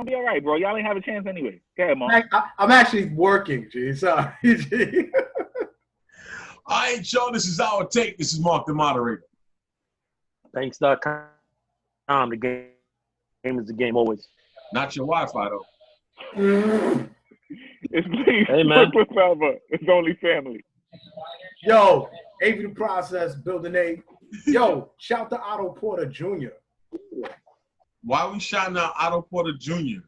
be all right, bro. Y'all ain't have a chance anyway. Go ahead, Mark. I'm actually working, G. Sorry, G. All right, y'all. This is our take. This is Mark, the moderator. Thanks.com. The game is the game always. Not your Wi-Fi, though. It's please. Hey, man. It's only family. Yo, AV the Process, Building A. Yo, shout to Otto Porter Jr. Why are we shouting out Otto Porter Jr.?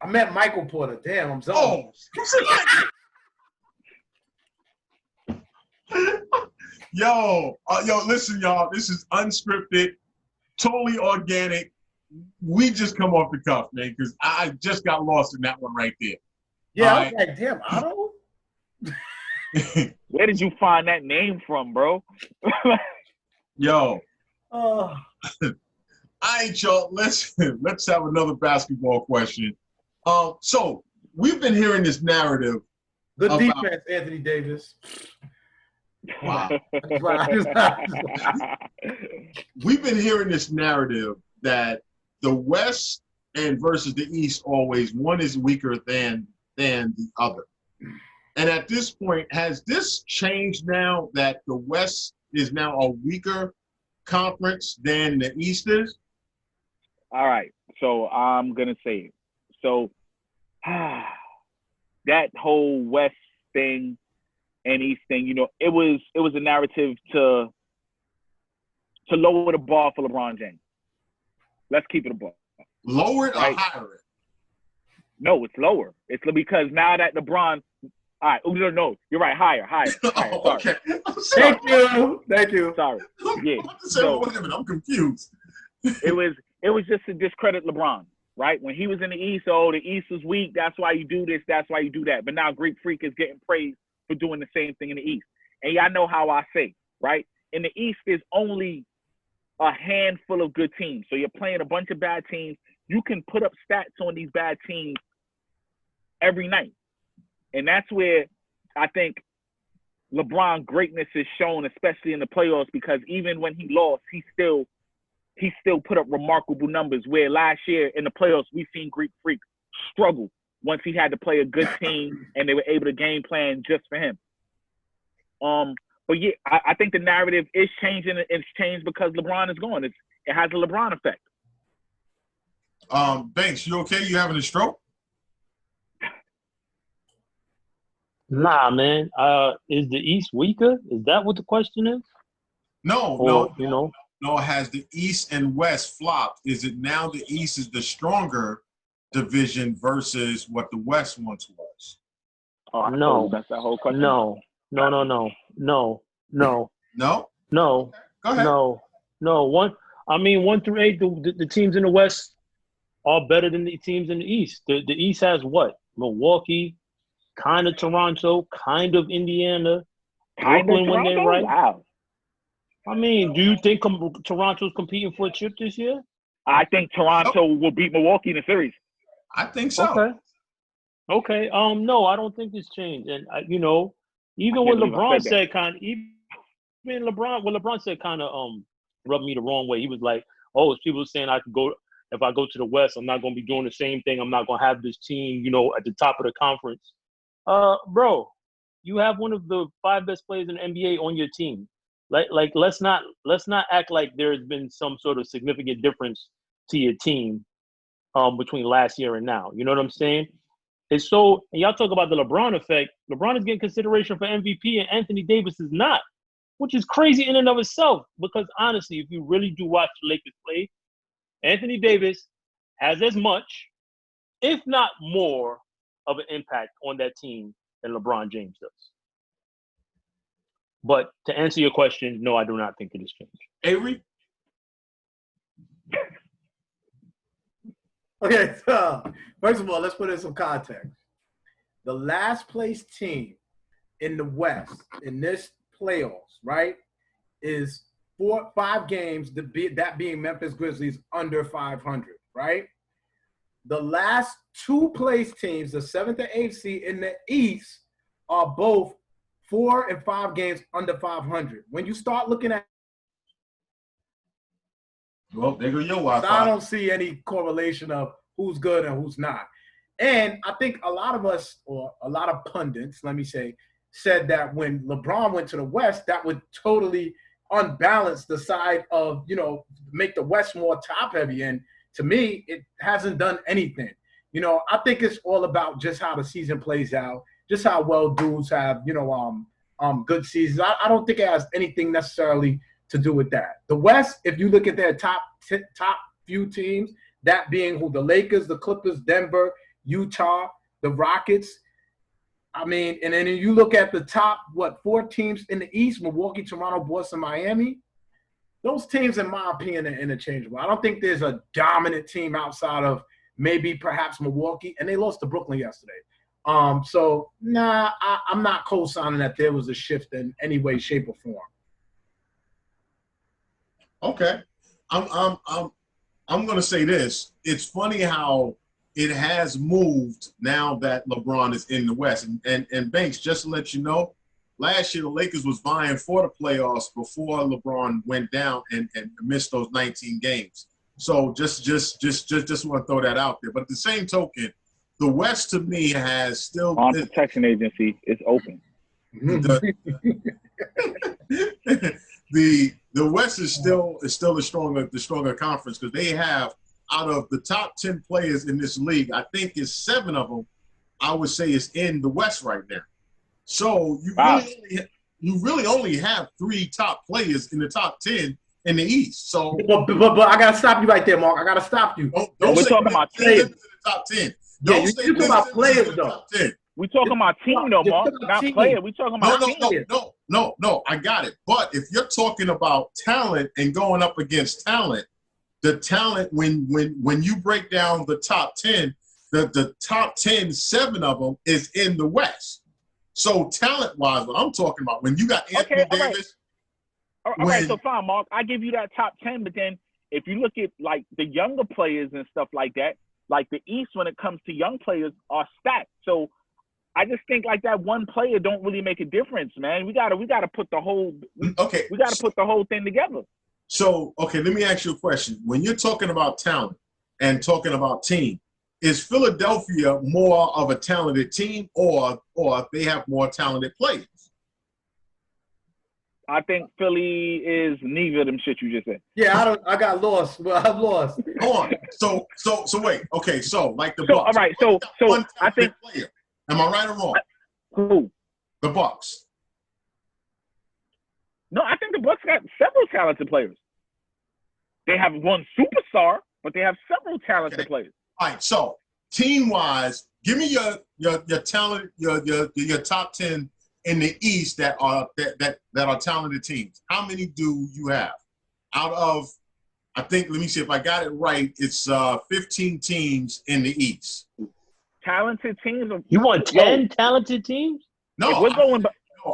I meant Michael Porter. Damn, I'm sorry. Yo, listen, y'all. This is unscripted, totally organic. We just come off the cuff, man, because I just got lost in that one right there. Yeah, I was like, damn, Otto? Where did you find that name from, bro? Yo. Oh. All right, y'all. Let's have another basketball question. So we've been hearing this narrative. Good defense, Anthony Davis. Wow. We've been hearing this narrative that the West and versus the East always one is weaker than the other. And at this point, has this changed now that the West is now a weaker conference than the East is? All right, so I'm gonna say it. So that whole West thing and East thing, you know, it was a narrative to lower the bar for LeBron James. Let's keep it a bar. Lower it or higher it? No, it's lower. It's because now that LeBron, all right, no, you're right, higher. Oh, okay. Thank you. Sorry. Yeah. Wait a minute, I'm confused. It was just to discredit LeBron, right? When he was in the East, the East was weak. That's why you do this. That's why you do that. But now Greek Freak is getting praised for doing the same thing in the East. And y'all know how I say, right? In the East, there's only a handful of good teams. So you're playing a bunch of bad teams. You can put up stats on these bad teams every night. And that's where I think LeBron greatness is shown, especially in the playoffs, because even when he lost, he still put up remarkable numbers, where last year in the playoffs, we've seen Greek Freak struggle once he had to play a good team and they were able to game plan just for him. But yeah, I think the narrative is changing. It's changed because LeBron is gone. It has a LeBron effect. Banks, you okay? You having a stroke? Nah, man. Is the East weaker? Is that what the question is? No. You know. No, has the East and West flopped? Is it now the East is the stronger division versus what the West once was? Oh, no. That's that whole question. No. No? Go ahead. No. 1 through 8, the teams in the West are better than the teams in the East. The East has what? Milwaukee, kind of Toronto, kind of Indiana, Brooklyn when they're right. Wow. I mean, do you think Toronto's competing for a chip this year? I think Toronto will beat Milwaukee in the series. I think so. Okay. No, I don't think it's changed. And even what LeBron said, LeBron said kind of rubbed me the wrong way. He was like, "Oh, people saying if I go to the West, I'm not going to be doing the same thing. I'm not going to have this team, at the top of the conference." Bro, you have one of the 5 best players in the NBA on your team. Like let's not act like there's been some sort of significant difference to your team between last year and now. You know what I'm saying? And so, and y'all talk about the LeBron effect. LeBron is getting consideration for MVP and Anthony Davis is not, which is crazy in and of itself. Because honestly, if you really do watch the Lakers play, Anthony Davis has as much, if not more, of an impact on that team than LeBron James does. But to answer your question, no, I do not think it has changed. Avery? Okay, so first of all, let's put in some context. The last place team in the West in this playoffs, right, is 5 games, that being Memphis Grizzlies under 500, right? The last 2 place teams, the 7th and 8th seed in the East, are both 4 and 5 games under 500. When you start looking at, well, there go your Wi-Fi. I don't see any correlation of who's good and who's not. And I think a lot of us, or a lot of pundits, let me say, said that when LeBron went to the West, that would totally unbalance the side of, make the West more top heavy. And to me, it hasn't done anything. I think it's all about just how the season plays out, just how well dudes have, good seasons. I don't think it has anything necessarily to do with that. The West, if you look at their top few teams, that being who, the Lakers, the Clippers, Denver, Utah, the Rockets. I mean, and then you look at the top, 4 teams in the East, Milwaukee, Toronto, Boston, Miami. Those teams, in my opinion, are interchangeable. I don't think there's a dominant team outside of maybe perhaps Milwaukee, and they lost to Brooklyn yesterday. I'm not co-signing that there was a shift in any way, shape, or form. Okay, I'm going to say this. It's funny how it has moved now that LeBron is in the West. And Banks, just to let you know, last year the Lakers was vying for the playoffs before LeBron went down and missed those 19 games. So just want to throw that out there. But at the same token, the West to me has still on protection agency is open. The West is still the stronger conference because they have, out of the top 10 players in this league, I think it's 7 of them, I would say, is in the West right now. So you really only have 3 top players in the top 10 in the East. So, but I gotta stop you right there, Mark. I gotta stop you. Don't we're say talking about players in the top 10. Don't say you talking about players though. We talking about team though, Mark, not player. We talking about team. No, I got it. But if you're talking about talent and going up against talent, the talent when you break down the top 10, the top 10, 7 of them is in the West. So talent-wise, what I'm talking about, when you got Anthony Davis. All right, so fine, Mark. I give you that top 10, but then if you look at like the younger players and stuff like that, like the East, when it comes to young players, are stacked. So I just think like that one player don't really make a difference, man. We gotta put the whole we gotta put the whole thing together. So let me ask you a question. When you're talking about talent and talking about team, is Philadelphia more of a talented team, or they have more talented players? I think Philly is neither of them shit you just said. Yeah, I got lost. Well, I'm lost. Hold on. So wait. Okay, so like the So Bucks. all right, so I think player. Am I right or wrong? Who? The Bucks. No, I think the Bucks got several talented players. They have one superstar, but they have several talented players. All right, so team-wise, give me your talent, your top 10 in the East that are talented teams. How many do you have? Out of, I think, let me see if I got it right, it's 15 teams in the East. Talented teams? You want 10 talented teams? No,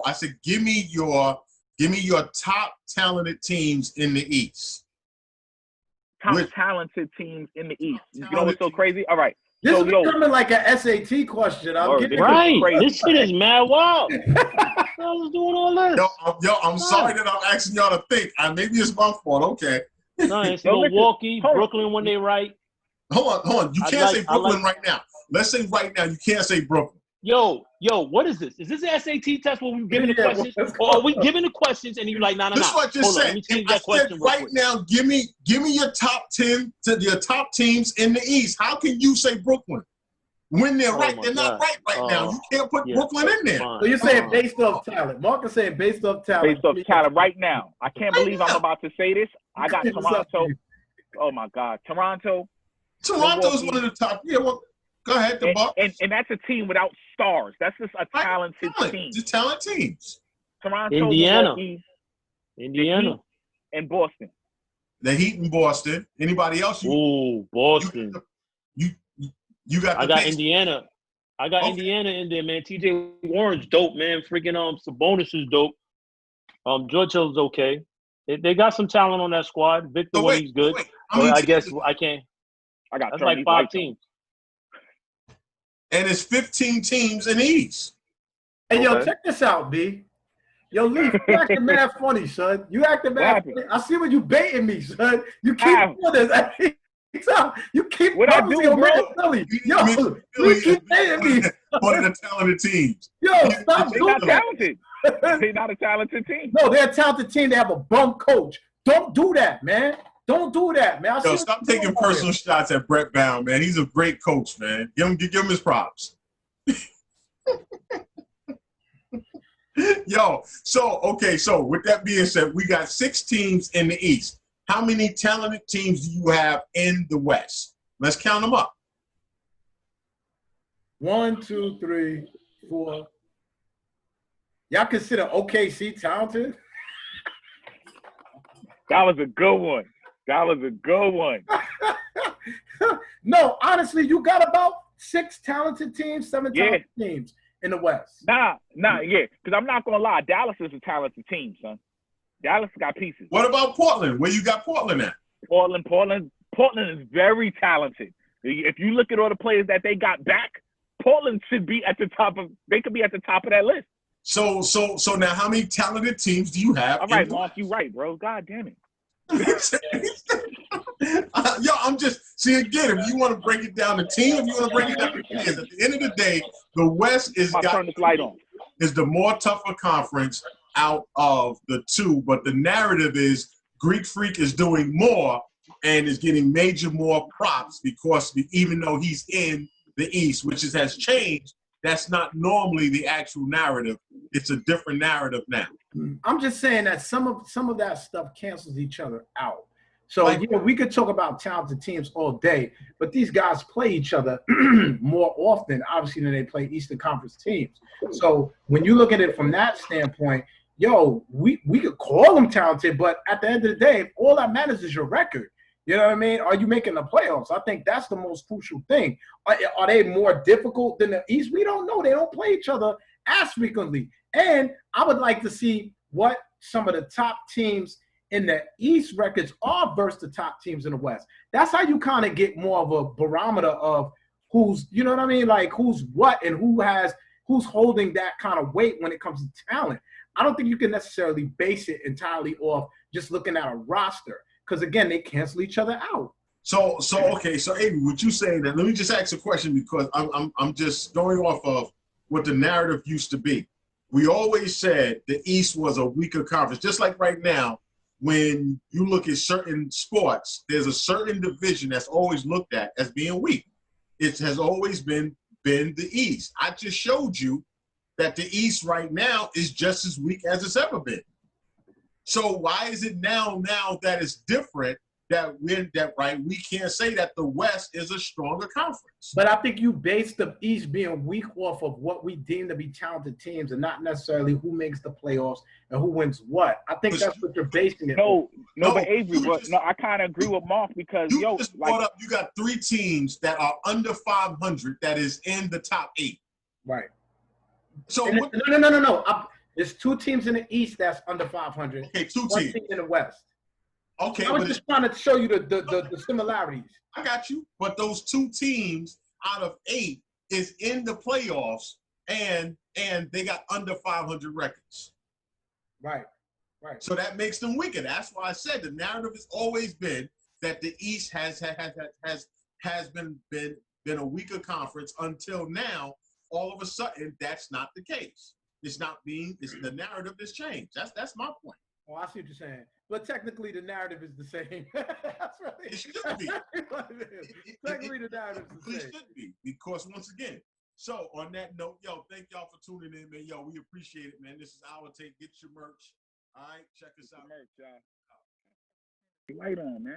I said give me your top talented teams in the East. Talented teams in the East. You know what's so crazy? All right. This is becoming like an SAT question. I'm getting right. This shit is mad wild. I was doing all this. I'm sorry that I'm asking y'all to think. Maybe it's my fault. Okay. No, it's Milwaukee, Brooklyn when they right. Hold on. You can't say Brooklyn right now. Let's say right now you can't say Brooklyn. Yo, what is this? Is this an SAT test where we're giving the questions? Or are we giving the questions and you're like, nah. This is what I just said. I said right now, give me your top 10 to your top teams in the East. How can you say Brooklyn? When they're right, they're not right now. You can't put Brooklyn in there. So you're saying based off talent. Mark is saying based off talent. Based off talent right now. I can't believe I'm about to say this. I got Toronto. Oh my God. Toronto is one of the top. Yeah, well, go ahead, the Bucks. And that's a team without stars. That's just a talented team. Just talented teams. Toronto, Indiana, Heat, and Boston. The Heat in Boston. Anybody else? Boston. You got. I got Indiana. I got Indiana in there, man. TJ Warren's dope, man. Freaking Sabonis is dope. George Hill's okay. They got some talent on that squad. Victor, he's good. I guess I can't. I got. That's like 5 teams. And it's 15 teams in the East. Hey, yo, check this out, B. Yo, Lee, you acting mad funny, son. You acting mad funny. I see when you baiting me, son. You keep doing this. You keep What I do, bouncing bro? on Philly. Yo, you keep saying me. One of the talented teams. Yo, stop They're doing not talented. They're not a talented team. No, they're a talented team. They have a bum coach. Don't do that, man. Don't do that, man. Yo, stop taking personal shots at Brett Bound, man. He's a great coach, man. Give him his props. Yo, so with that being said, we got 6 teams in the East. How many talented teams do you have in the West? Let's count them up. 1, 2, 3, 4. Y'all consider OKC talented? That was a good one. That was a good one. No, honestly, you got about 6 talented teams, 7 talented teams in the West. Nah, yeah. Because I'm not going to lie. Dallas is a talented team, son. Dallas got pieces. What about Portland? Where you got Portland at? Portland is very talented. If you look at all the players that they got back, Portland should be at the top of. They could be at the top of that list. So now, how many talented teams do you have? All right, Mark, you right, bro. God damn it. Yo, I'm just again. If you want to break it down to team, if you want to break it down to players, at the end of the day, the West Turn this light on. Is the more tougher conference out of the two, but the narrative is Greek Freak is doing more and is getting more props because even though he's in the East, which has changed, that's not normally the actual narrative. It's a different narrative now. I'm just saying that some of that stuff cancels each other out. So we could talk about talented teams all day, but these guys play each other more often, obviously, than they play Eastern Conference teams. So when you look at it from that standpoint, we could call them talented, but at the end of the day, all that matters is your record. You know what I mean? Are you making the playoffs? I think that's the most crucial thing. Are they more difficult than the East? We don't know. They don't play each other as frequently. And I would like to see what some of the top teams in the East records are versus the top teams in the West. That's how you kind of get more of a barometer of who's, you know what I mean? Like who's what and who's holding that kind of weight when it comes to talent. I don't think you can necessarily base it entirely off just looking at a roster. Because again, they cancel each other out. So Avery, would you say that? Let me just ask a question because I'm just going off of what the narrative used to be. We always said the East was a weaker conference, just like right now. When you look at certain sports, there's a certain division that's always looked at as being weak. It has always been the East. I just showed you that the East right now is just as weak as it's ever been. So why is it now that it's different we can't say that the West is a stronger conference? But I think you base the East being weak off of what we deem to be talented teams and not necessarily who makes the playoffs and who wins what. I think that's what you're basing it on. No, but Avery, I kind of agree with Mark because you got 3 teams that are under 500 that is in the top 8. Right. So no. There's 2 teams in the East that's under 500. Okay, 2 1 teams. team in the West. Okay, I was just trying to show you the similarities. I got you. But those 2 teams out of 8 is in the playoffs, and they got under 500 records. Right. So that makes them weaker. That's why I said the narrative has always been that the East has been a weaker conference until now. All of a sudden, that's not the case. The narrative has changed. That's my point. Oh, I see what you're saying. But technically, the narrative is the same. That's right. It should be. Technically, the narrative is the same. It should be because once again. So on that note, thank y'all for tuning in, man. We appreciate it, man. This is Our Take. Get your merch. All right, check us out. Merch, y'all. Light on, man.